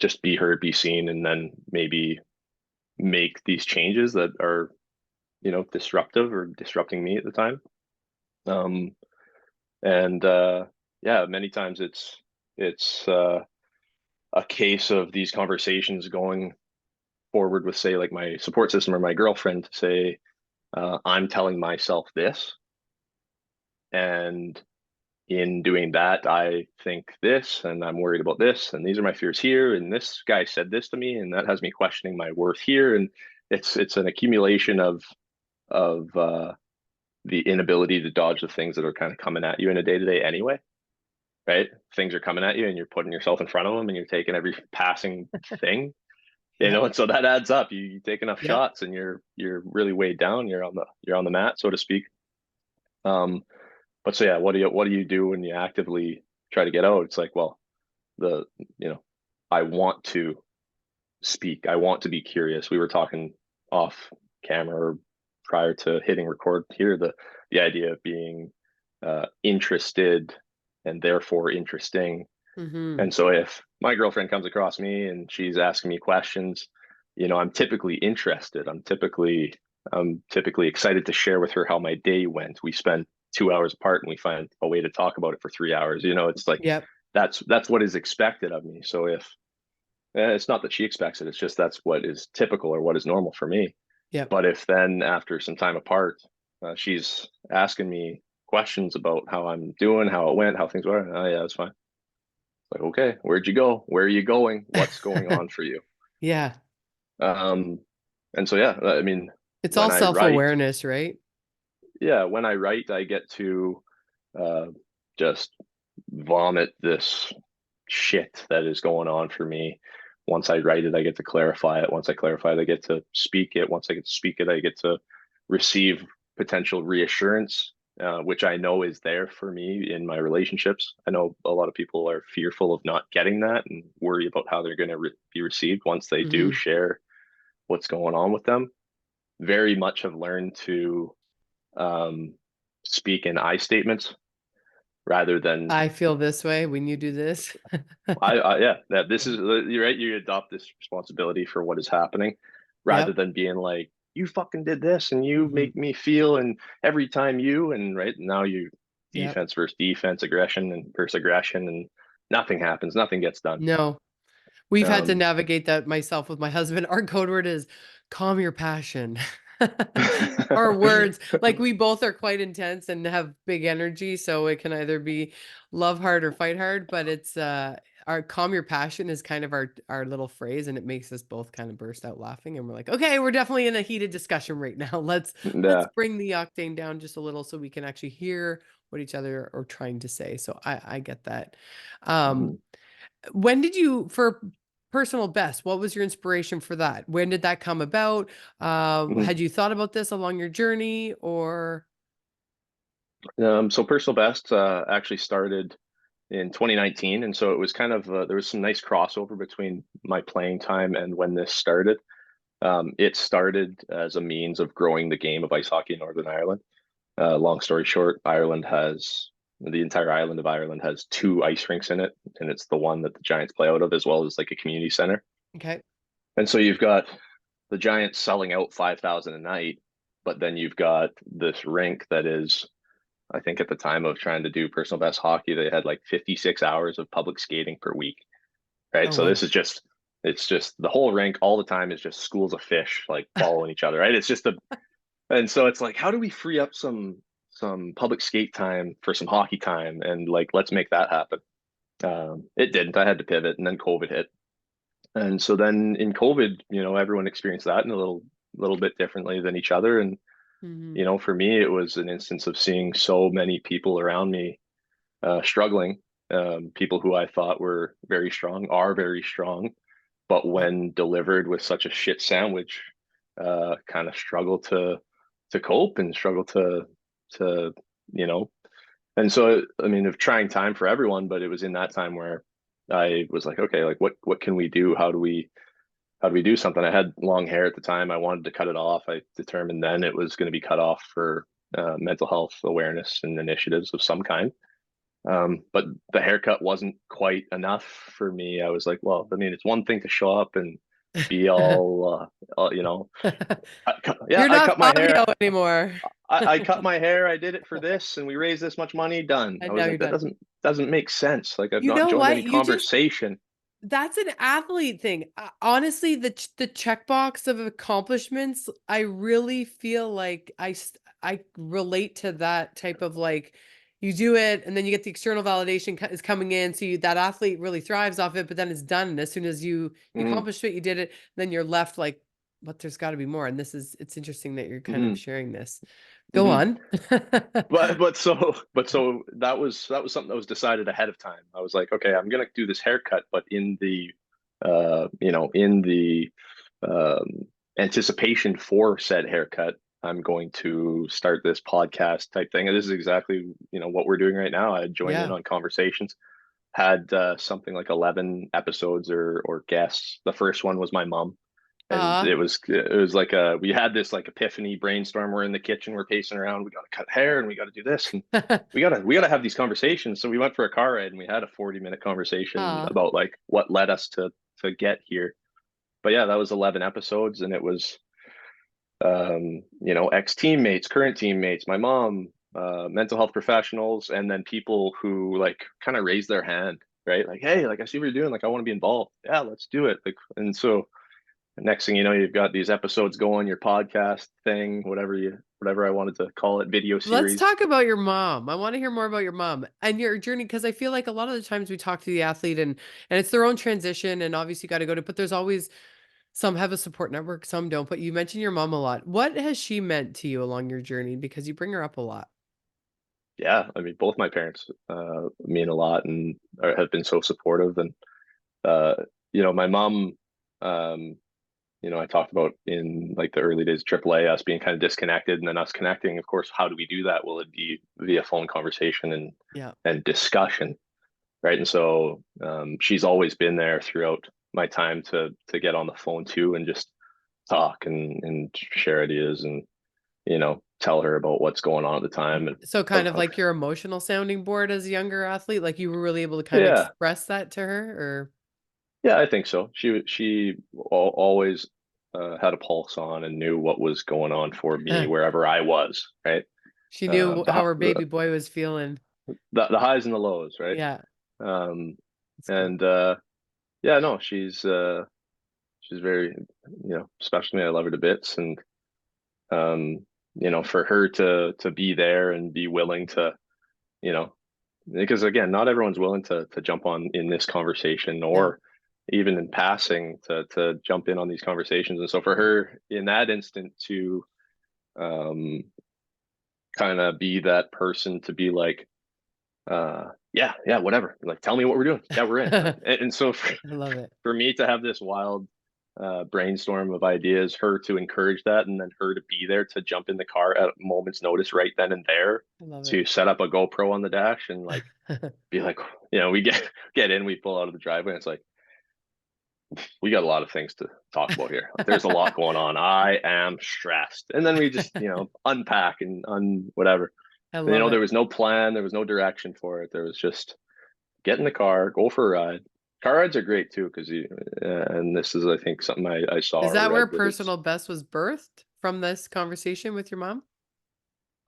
just be heard, be seen, and then maybe make these changes that are disruptive or disrupting me at the time. Um, and yeah, many times it's a case of these conversations going forward with, say, like my support system or my girlfriend to say, I'm telling myself this, and in doing that, I think this, and I'm worried about this, and these are my fears here, and this guy said this to me, and that has me questioning my worth here, and it's an accumulation of the inability to dodge the things that are kind of coming at you in a day to day anyway, right? Things are coming at you, and you're putting yourself in front of them, and you're taking every passing thing, Yep. and so that adds up. You take enough Yep. shots, and you're really weighed down. You're on the mat, so to speak. Um, but so yeah, what do you do when you actively try to get out? It's like, well, the you know, I want to speak. I want to be curious. We were talking off camera or prior to hitting record here, the idea of being interested and therefore interesting. Hmm. And so if my girlfriend comes across me and she's asking me questions, I'm typically interested. I'm typically excited to share with her how my day went. We spend 2 hours apart and we find a way to talk about it for 3 hours. It's like Yep. that's what is expected of me. So if it's not that she expects it, it's just that's what is typical or what is normal for me. Yep. But if then after some time apart, she's asking me questions about how I'm doing, how it went, how things were, oh yeah, it's fine. Like, okay, where'd you go? Where are you going? What's going on for you? Yeah. Um, and so yeah, I mean, It's when all I write, self-awareness, right? yeah, when I write, I get to uh, just vomit this shit that is going on for me. Once I write it, I get to clarify it. Once I clarify it, I get to speak it. Once I get to speak it, I get to receive potential reassurance, which I know is there for me in my relationships. I know a lot of people are fearful of not getting that and worry about how they're going to be received once they do Hmm. share what's going on with them. Very much have learned to um, speak in I statements. rather than I feel this way when you do this. yeah, that this is you're right. You adopt this responsibility for what is happening rather Yep. than being like, you fucking did this and you Hmm. make me feel, and every time you, and right now you Yep. defense versus defense, aggression and versus aggression, and nothing happens, nothing gets done. No. We've had to Um, navigate that myself with my husband. Our code word is calm your passion. Our words, like we both are quite intense and have big energy, so it can either be love hard or fight hard, but it's our calm your passion is kind of our little phrase, and it makes us both kind of burst out laughing, and we're like, okay, we're definitely in a heated discussion right now. Let's yeah. bring the octane down just a little so we can actually hear what each other are trying to say. So I get that. Um Mhm. when did you, for personal best, what was your inspiration for that? When did that come about? Mhm. Had you thought about this along your journey or? So personal best actually started in 2019, and so it was kind of there was some nice crossover between my playing time and when this started. It started as a means of growing the game of ice hockey in Northern Ireland. Long story short, the entire island of Ireland has two ice rinks in it, and it's the one that the Giants play out of, as well as like a community center. Okay. And so you've got the Giants selling out 5,000 a night, but then you've got this rink that is, I think at the time of trying to do personal best hockey, they had like 56 hours of public skating per week, right? Oh, So wow. this is just, it's just the whole rink all the time is just schools of fish like following each other, right? It's just a, and so it's like, how do we free up some public skate time for some hockey time, and like let's make that happen. It didn't. I had to pivot, and then COVID hit, and so then in COVID, everyone experienced that in a little bit differently than each other. And Hmm. for me, it was an instance of seeing so many people around me struggling. People who I thought were very strong are very strong, but Yep. when delivered with such a shit sandwich, kind of struggle to cope and struggle to you know. And so, I mean, of trying time for everyone, but it was in that time where I was like, okay, like what can we do? How do we do something? I had long hair at the time. I wanted to cut it off. I determined then it was going to be cut off for mental health awareness and initiatives of some kind. But the haircut wasn't quite enough for me. I was like, well, I mean, it's one thing to show up and be all, yeah, You're I not cut my hair. Fabio anymore. I cut my hair. I did it for this, and we raised this much money. Done. I And was now like, you're that done. doesn't make sense. Like I've You not know joined what? any You just conversation. That's an athlete thing. Honestly, the checkbox of accomplishments, I really feel like I relate to that type of like you do it and then you get the external validation is coming in, so that athlete really thrives off it, but then it's done. And as soon as you Mm-hmm. accomplished it, you did it, then you're left like, but there's got to be more. And it's interesting that you're kind of Mm-hmm. sharing this. Go Mm-hmm. on. But so that was something that was decided ahead of time. I was like, okay, I'm gonna do this haircut, but in the anticipation for said haircut, I'm going to start this podcast type thing. And this is exactly what we're doing right now. I joined in Yeah. on conversations, had something like 11 episodes or guests. The first one was my mom, and Uh it was like we had this like epiphany brainstorm. We're in the kitchen, we're pacing around, we got to cut hair and we got to do this, and we got to have these conversations. So we went for a car ride and we had a 40-minute conversation uh about like what led us to get here. But yeah, that was 11 episodes, and it was ex-teammates, current teammates, my mom, mental health professionals, and then people who like kind of raised their hand, right? Like, hey, like I see what you're doing, like I want to be involved. Yeah, let's do it. Like, and so next thing you know, you've got these episodes going, your podcast thing, whatever I wanted to call it, video Let's series. talk about your mom. I want to hear more about your mom and your journey, because I feel like a lot of the times we talk to the athlete and it's their own transition, and obviously you got to go to, but there's always some have a support network, some don't. But you mentioned your mom a lot. What has she meant to you along your journey? Because you bring her up a lot. Yeah, I mean, both my parents mean a lot and have been so supportive. And uh, my mom, um, I talked about in like the early days of AAA, us being kind of disconnected and then us connecting. Of course, how do we do that? Will it be via phone conversation Yeah. and discussion, right? And so she's always been there throughout my time to get on the phone too and just talk and share ideas. And tell her about what's going on at the time. And So kind of like your emotional sounding board as a younger athlete, like you were really able to kind of yeah, express that to her, or yeah, I think so. Always had a pulse on and knew what was going on for me wherever I was, right? she Uh, knew how the, her the baby boy was feeling. the highs and the lows, right? Yeah, Um, it's good. and yeah, no, she's very, special to me. I love her to bits, and for her to be there and be willing to, you know, because again, not everyone's willing to jump on in this conversation No. or even in passing to jump in on these conversations. And so for her in that instant to um kind of be that person to be like, yeah, yeah, whatever. Like, tell me what we're doing. Yeah, we're in. I And so love it. for me to have this wild brainstorm of ideas, her to encourage that, and then her to be there to jump in the car at a moment's notice right then and there I love it. to set up a GoPro on the dash and like be like, we get in, we pull out of the driveway, and it's like, we got a lot of things to talk about here. Like, there's a lot going on. I am stressed. And then we just, unpack and whatever. I And, love there it. was no plan, there was no direction for it. There was just get in the car, go for a ride. Car rides are great too, because and this is, I think, something I saw Is or that read where that it's, personal best was birthed from this conversation with your mom?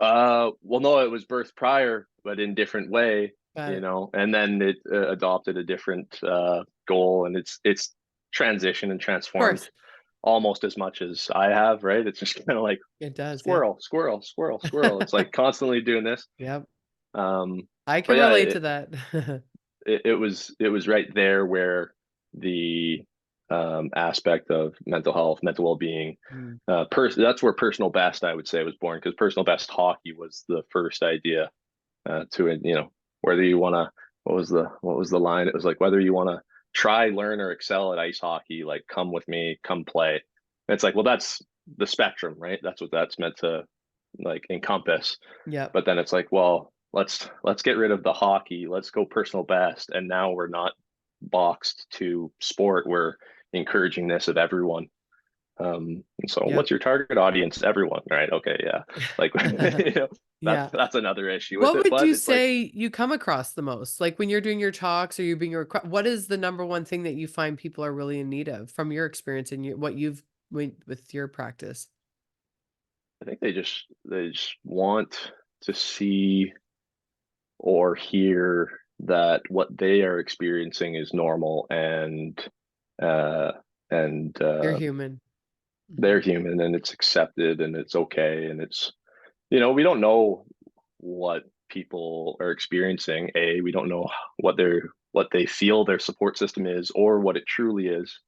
well, no, it was birthed prior, but in different way, Got it. and then it adopted a different goal, and it's transitioned and Of course, transformed almost as much as I have, right? It's just kind of like it does. Yep. squirrel, squirrel, squirrel, squirrel. It's like constantly doing this. Yep. Um, I but can yeah, relate to that. it was right there where the aspect of mental health, mental well-being, Mm. that's where personal best, I would say, was born, because personal best hockey was the first idea to it. Whether you want to, what was the line? It was like, whether you want to try, learn, or excel at ice hockey, like, come with me, come play. And it's like, well, that's the spectrum, right? That's what that's meant to like encompass. Yep. But then it's like, well, let's get rid of the hockey. Let's go personal best. And now we're not boxed to sport. We're encouraging this of everyone. And so Yep. what's your target audience? Everyone, right? Okay, yeah. Like, that's Yeah. that's another issue with What it. would But you it's like, say you come across the most? Like when you're doing your talks or you're being what is the number one thing that you find people are really in need of from your experience and what you've went with your practice? I think they just want to see or hear that what they are experiencing is normal, uh and You're human. they're Mhm. human, and it's accepted, and it's okay, and it's, we don't know what people are experiencing. We don't know what they feel their support system is, or what it truly is.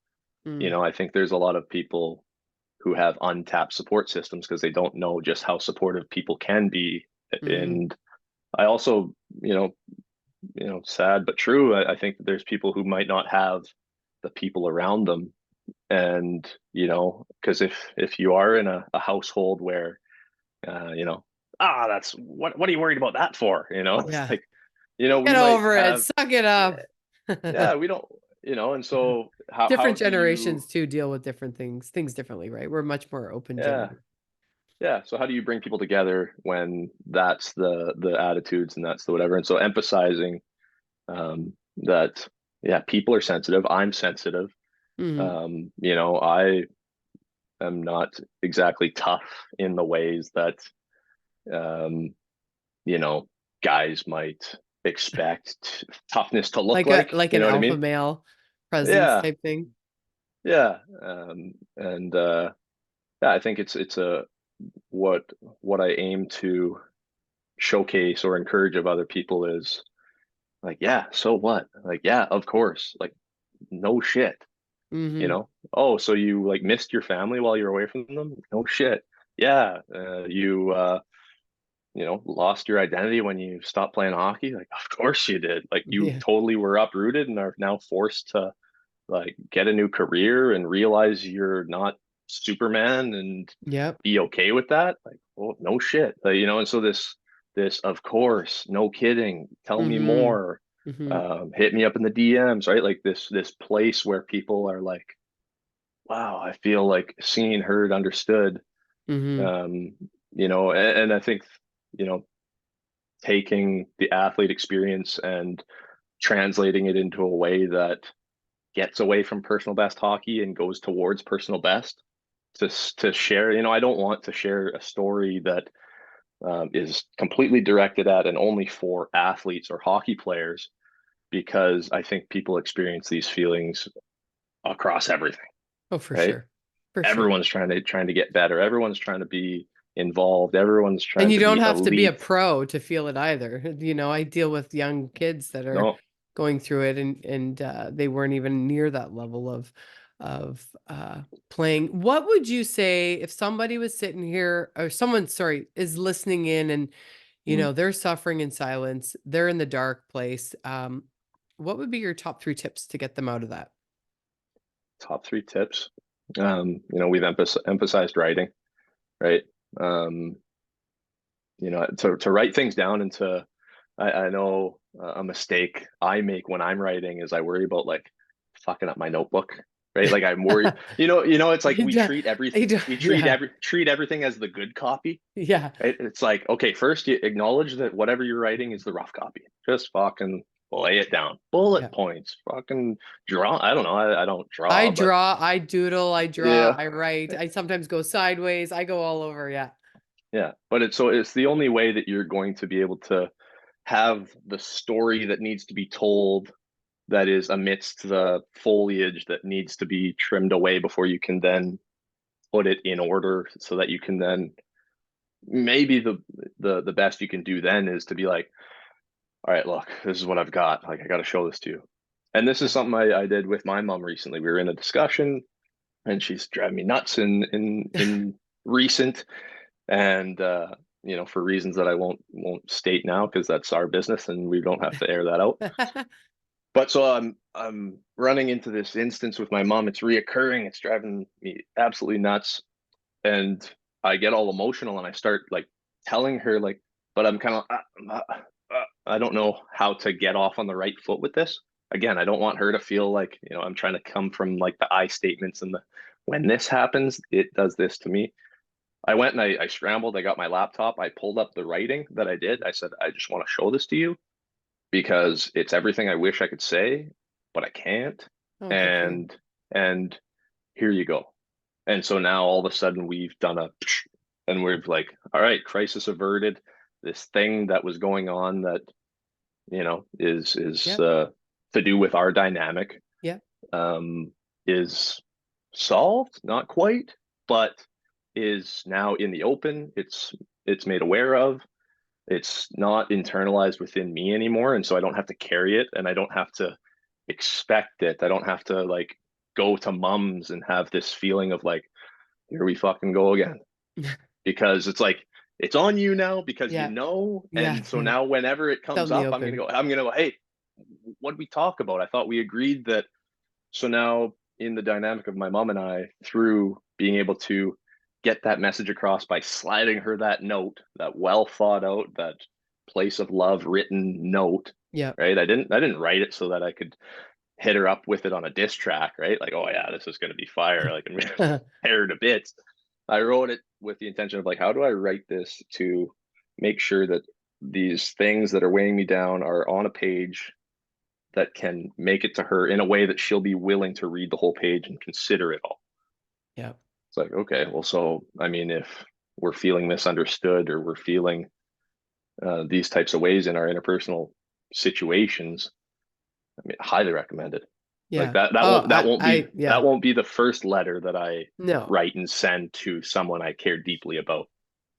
Mm. I think there's a lot of people who have untapped support systems because they don't know just how supportive people can be. Mhm. And I also, sad but true, I think that there's people who might not have the people around them. And because if you are in a household where uh, you know, that's what are you worried about that for? It's Yeah. like, we Get might over it. have, Suck it yeah, up. yeah, we don't, and so how Different do you, generations too deal with different things differently, right? We're much more open yeah, generation. yeah. So how do you bring people together when that's the attitudes and that's the whatever? And so emphasizing that, yeah, people are sensitive. I'm sensitive. Mhm. I am not exactly tough in the ways that um, you know, guys might expect toughness to look Like a like. like You an know what I alpha mean? male presence Yeah, type thing. yeah. And yeah, I think it's a what what I aim to showcase or encourage of other people is like, yeah, so what? Like, yeah, of course. Like, no shit. Mhm. Oh, so you like missed your family while you're away from them? No shit. Yeah, you lost your identity when you stopped playing hockey? Like, of course you did. Like, you Yeah. totally were uprooted and are now forced to like get a new career and realize you're not Superman and Yep. be okay with that. Like, well, no shit. And so this, of course, no kidding. Tell me Mhm. more. Mhm. Hit me up in the DMs, right? Like this place where people are like, wow, I feel like seen, heard, understood. Mhm. Um, and I think, you know, taking the athlete experience and translating it into a way that gets away from personal best hockey and goes towards personal best to share. I don't want to share a story that is completely directed at and only for athletes or hockey players, because I think people experience these feelings across everything, Oh, for right? sure. For sure. Everyone's trying to get better. Everyone's trying to be involved. Everyone's And trying you to don't be have to be a elite. pro to feel it either. I deal with young kids that are No, going through it, and they weren't even near that level of playing. What would you say if somebody was sitting here, or someone, sorry, is listening in, and mm, they're suffering in silence, they're in the dark place. What would be your top 3 tips to get them out of that? top three tips. We've emphasized writing, right? Um, to write things down into, I know a mistake I make when I'm writing is I worry about like fucking up my notebook, right? Like I'm worried, it's like You we do- treat you do- yeah, treat everything as the good copy, yeah, right? It's like, okay, first you acknowledge that whatever you're writing is the rough copy. Just fucking lay it down. yeah. Bullet points, fucking draw. I don't know. I don't I draw, but draw, I doodle, I draw, yeah, I write. I sometimes go sideways. I go all over. Yeah. yeah. But it's the only way that you're going to be able to have the story that needs to be told, that is amidst the foliage that needs to be trimmed away before you can then put it in order, so that you can then, maybe the best you can do then is to be like, all right, look, this is what I've got. Like, I got to show this to you. And this is Yeah. something I did with my mom recently. We were in a discussion, and she's driving me nuts in recent, and for reasons that I won't state now, because that's our business and we don't have to air that out. But so I'm running into this instance with my mom. It's reoccurring. It's driving me absolutely nuts, and I get all emotional and I start like telling her like, but I'm kind of I don't know how to get off on the right foot with this. Again, I don't want her to feel like, I'm trying to come from like the I statements and the, when this happens, it does this to me. I went and I scrambled. I got my laptop. I pulled up the writing that I did. I said, I just want to show this to you because it's everything I wish I could say, but I can't. Oh, good for you. And here you go. And so now all of a sudden we've done and we've like, all right, crisis averted. This thing that was going on that, is Yep. to do with our dynamic, Yep. um, is solved, not quite, but is now in the open. It's made aware of. It's not internalized within me anymore, and so I don't have to carry it, and I don't have to expect it. I don't have to like go to mums and have this feeling of like, here we fucking go again, because it's like it's on you now because Yeah. Yeah. and so now whenever it Out comes in the up, open. I'm gonna go, hey, what did we talk about? I thought we agreed that. So now in the dynamic of my mom and I, through being able to get that message across by sliding her that note, that well thought out, that place of love written note, Yep. right? I didn't write it so that I could hit her up with it on a diss track, right? Like, oh yeah, this is going to be fire, like, and tear her to bits. I wrote it with the intention of like, how do I write this to make sure that these things that are weighing me down are on a page that can make it to her in a way that she'll be willing to read the whole page and consider it all. Yep. It's like, okay, well, so I mean, if we're feeling misunderstood or we're feeling these types of ways in our interpersonal situations, I mean, highly recommended. Like Yeah. that Oh, that yeah, won't be the first letter that I no, write and send to someone I care deeply about.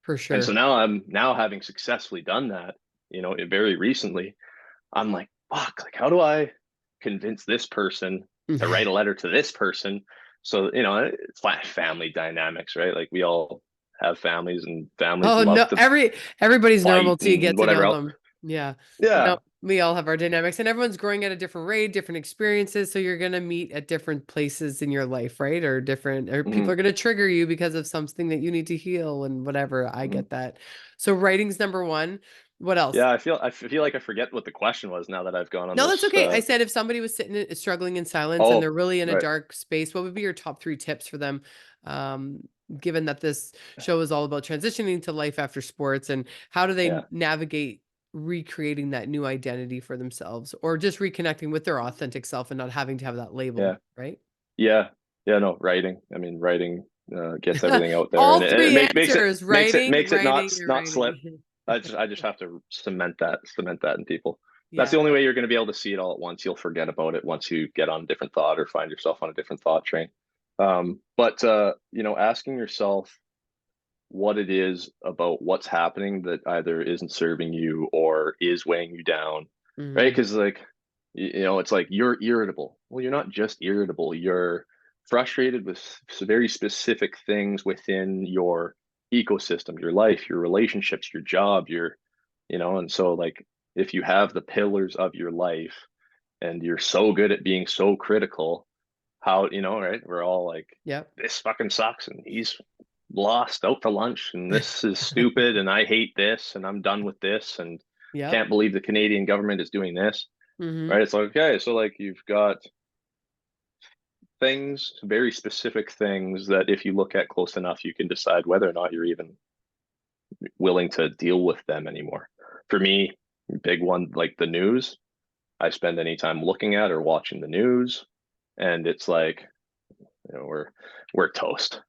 for And so sure. now I'm now having successfully done that, very recently, I'm like, fuck, like how do I convince this person to write a letter to this person? So, it's like family dynamics, right? Like we all have families and families Oh love no, to everybody's fight normal till you and get to whatever know else. them. Yeah. Yeah. No, we all have our dynamics, and everyone's growing at a different rate, different experiences. So you're gonna meet at different places in your life, right? Or people Hmm. are gonna trigger you because of something that you need to heal and whatever. I Hmm. get that. So writing's number one. What else? Yeah, I feel like I forget what the question was now that I've gone on No, that's this okay. I said if somebody was sitting struggling in silence and oh, they're really in a right. dark space, what would be your top 3 tips for them? given that this show is all about transitioning to life after sports, and how do they Yeah, navigate recreating that new identity for themselves, or just reconnecting with their authentic self and not having to have that label, yeah, right? yeah, yeah. No, writing. I mean, writing gets everything out there, and All it three makes it answers: makes it writing, makes it writing, and not slip. writing. I just have to cement that in people. That's the Yeah. only way you're going to be able to see it all at once. You'll forget about it once you get on a different thought or find yourself on a different thought train. But asking yourself what it is about what's happening that either isn't serving you or is weighing you down, right? Mhm. Because like it's like you're irritable. Well, you're not just irritable. You're frustrated with very specific things within your ecosystem, your life, your relationships, your job, and so like if you have the pillars of your life and you're so good at being so critical, how, right? We're all like, Yep. this fucking sucks and he's lost out for lunch and this is stupid and I hate this and I'm done with this and Yep. can't believe the Canadian government is doing this, Mhm. right? It's like, okay, so like you've got things, very specific things that if you look at close enough, you can decide whether or not you're even willing to deal with them anymore. For me, big one like the news, I spend any time looking at or watching the news, and it's like, we're toast.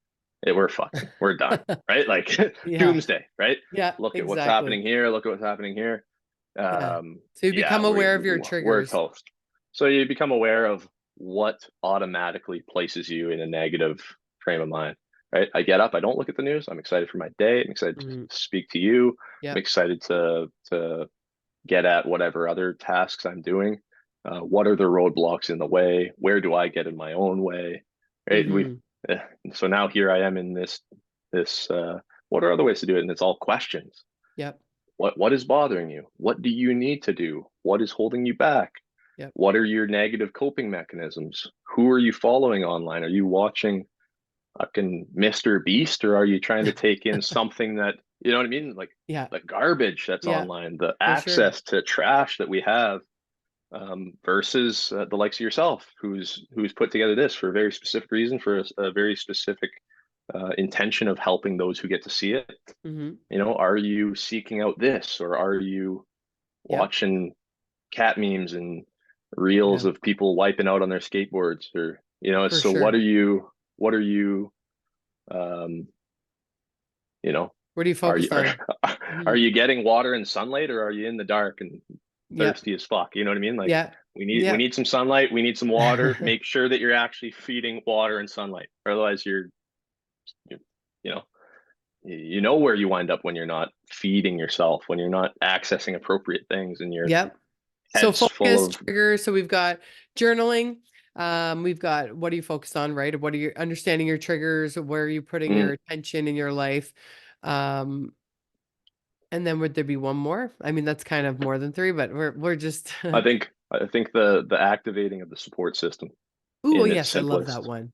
We're done, right? Like Yeah. doomsday, right? Yeah, Look at what's exactly. happening here. Look at what's happening here. Yeah. So you Yeah, become aware of your we're triggers. toast. So you become aware of what automatically places you in a negative frame of mind, right? I get up, I don't look at the news. I'm excited for my day. I'm excited to Mhm. speak to you. I'm Yep. excited to get at whatever other tasks I'm doing. What are the roadblocks in the way? Where do I get in my own way? Right? Mhm. Eh, so now here I am in this. What are other ways to do it? And it's all questions. Yep. What is bothering you? What do you need to do? What is holding you back? Yep. What are your negative coping mechanisms? Who are you following online? Are you watching fucking Mr. Beast, or are you trying to take in something that, you know what I mean? Like Yeah. the garbage that's Yeah. online, the For sure. access to trash that we have, versus the likes of yourself, who's put together this for a very specific reason, for a very specific intention of helping those who get to see it. Mhm. Are you seeking out this, or are you Yep. watching cat memes and reels Yeah. of people wiping out on their skateboards, or For so what sure. are you um you know What are you are you focused on? are Mhm. you getting water and sunlight, or are you in the dark and Yep. thirsty as fuck? You know what I mean? Like Yeah. we Yep. need some sunlight, we need some water. Make sure that you're actually feeding water and sunlight, or otherwise you you know you know where you wind up when you're not feeding yourself, when you're not accessing appropriate things, and your Yep. So head's full focus, of triggers. So we've got journaling. We've got what are you focused on, right? What are you understanding your triggers? Where are you putting mm, your attention in your life? Um, and then would there be one more? I mean, that's kind of more than three, but we're just I think the activating of the support system Ooh, in its yes, I love that simplest. one.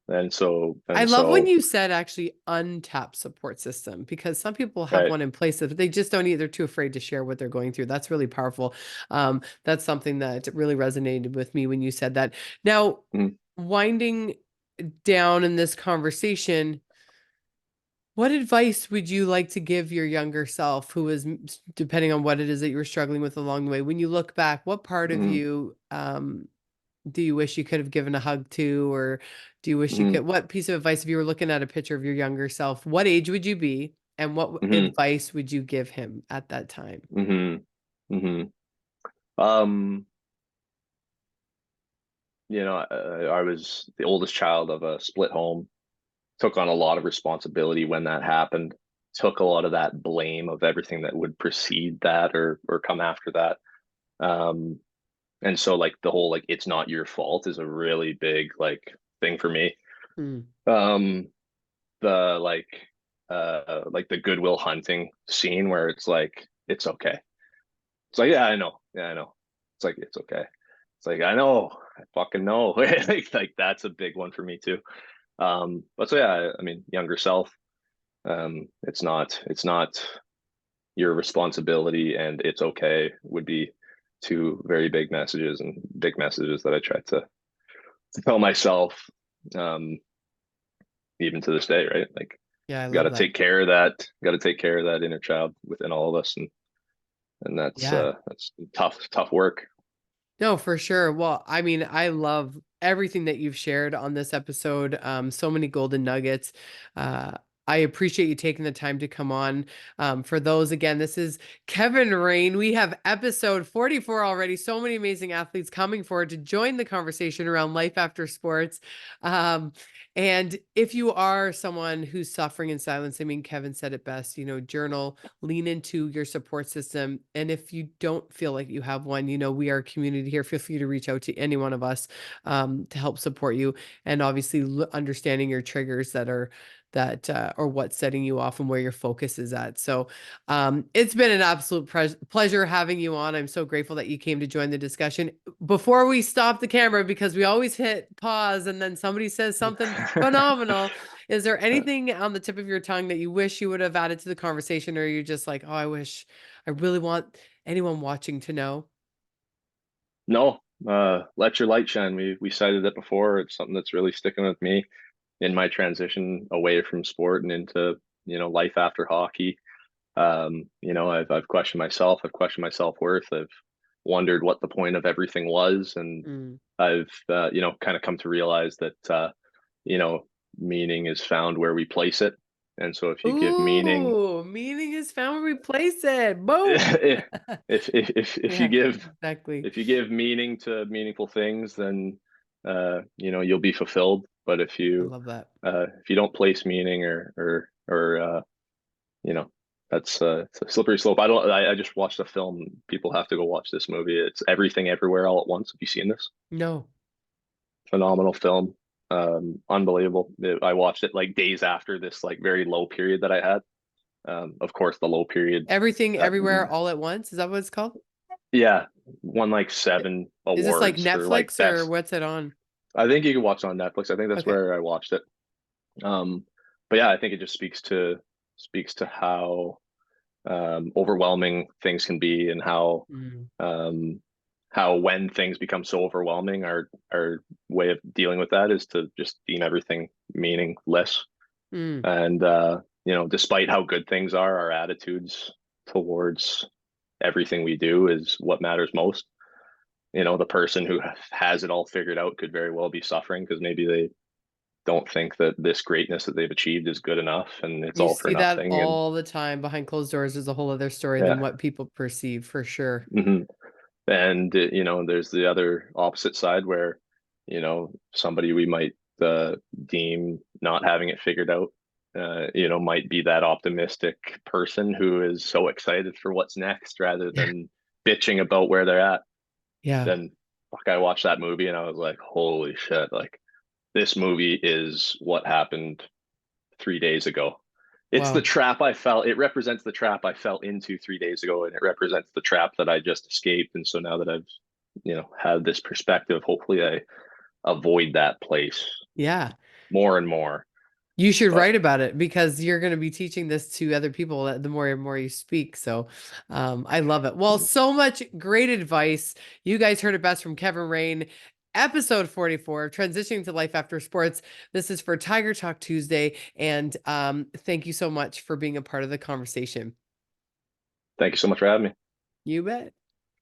And so I and love when so you said actually untapped support system, because some people have right. one in place that they just don't they're too afraid to share what they're going through. That's really powerful. That's something that really resonated with me when you said that. Now, Mm, winding down in this conversation, what advice would you like to give your younger self who is, depending on what it is that you were struggling with along the way, when you look back, what part of mm, you do you wish you could have given a hug to, or do you wish you mm, could, what piece of advice, if you were looking at a picture of your younger self, what age would you be and what mm, advice would you give him at that time? mm, mm. Um, I was the oldest child of a split home, took on a lot of responsibility when that happened, took a lot of that blame of everything that would precede that or come after that. Um, and so like the whole like it's not your fault is a really big like thing for me. Mm. Um, the like the Goodwill Hunting scene where it's like it's okay. It's like, yeah, I know. It's like it's okay. It's like I know, I fucking know. Like that's a big one for me too. But so yeah, I mean, younger self. It's not your responsibility, and it's okay would be two very big messages, and big messages that I try to tell myself. Um, even to this day, right? Like, Yeah, I got love to that. take care of that. Got to take care of that inner child within all of us, and Yeah. that's tough work. No, for sure. Well, I mean, I love everything that you've shared on this episode. So many golden nuggets. Uh, I appreciate you taking the time to come on. For those, again, this is Kevin Raine. We have episode 44 already. So many amazing athletes coming forward to join the conversation around life after sports. Um, and if you are someone who's suffering in silence, I mean, Kevin said it best, journal, lean into your support system. And if you don't feel like you have one, we are a community here. Feel free to reach out to any one of us to help support you. And obviously, understanding your triggers or what's setting you off and where your focus is at. So it's been an absolute pleasure having you on. I'm so grateful that you came to join the discussion. Before we stop the camera, because we always hit pause and then somebody says something phenomenal, is there anything on the tip of your tongue that you wish you would have added to the conversation, or you're just like, oh, I really want anyone watching to know? No, let your light shine. We cited it before. It's something that's really sticking with me in my transition away from sport and into, life after hockey. I've questioned myself. I've questioned my self-worth. I've wondered what the point of everything was, and Mm. I've kind of come to realize that you know, meaning is found where we place it. And so if you give meaning, Ooh, meaning is found, replace it. Boom. if you Yeah, give exactly. meaning to meaningful things, then you'll be fulfilled. But I love that. if you don't place meaning, or you know it's a slippery slope. I just watched a film. People have to go watch this movie. It's Everything Everywhere All at Once. Have you seen this? No. Phenomenal film. Unbelievable. I watched it like days after this like very low period that I had. Of course, the low period. Everything, Uh, everywhere, all at once. Is that what it's called? yeah, won like I- seven Is this like awards for like Netflix or best. what's it on? I think you can watch it on Netflix. I think that's Okay. where I watched it. But yeah, I think it just speaks to how overwhelming things can be, and Mm. um, how when things become so overwhelming, our way of dealing with that is to just deem everything meaningless. Mm. And despite how good things are, our attitudes towards everything we do is what matters most. The person who has it all figured out could very well be suffering because maybe they don't think that this greatness that they've achieved is good enough, and it's You all for see that nothing. And all the time. Behind closed doors is a whole other story than yeah. what people perceive, for sure. hmm And there's the other opposite side where, somebody we might deem not having it figured out, might be that optimistic person who is so excited for what's next rather Yeah. than bitching about where they're at. Yeah. Then, fuck, I watched that movie and I was like, holy shit, like this movie is what happened 3 days ago. It's the Wow. trap I fell. It represents the trap I fell into 3 days ago, and it represents the trap that I just escaped. And so now that I've, had this perspective, hopefully I avoid that place Yeah. more and more. You should But write about it because you're going to be teaching this to other people the more and more you speak. So I love it. Well, so much great advice. You guys heard it best from Kevin Raine. Episode 44, Transitioning to Life After Sports. This is for Tiger Talk Tuesday. And thank you so much for being a part of the conversation. thank you so much for having me. You bet.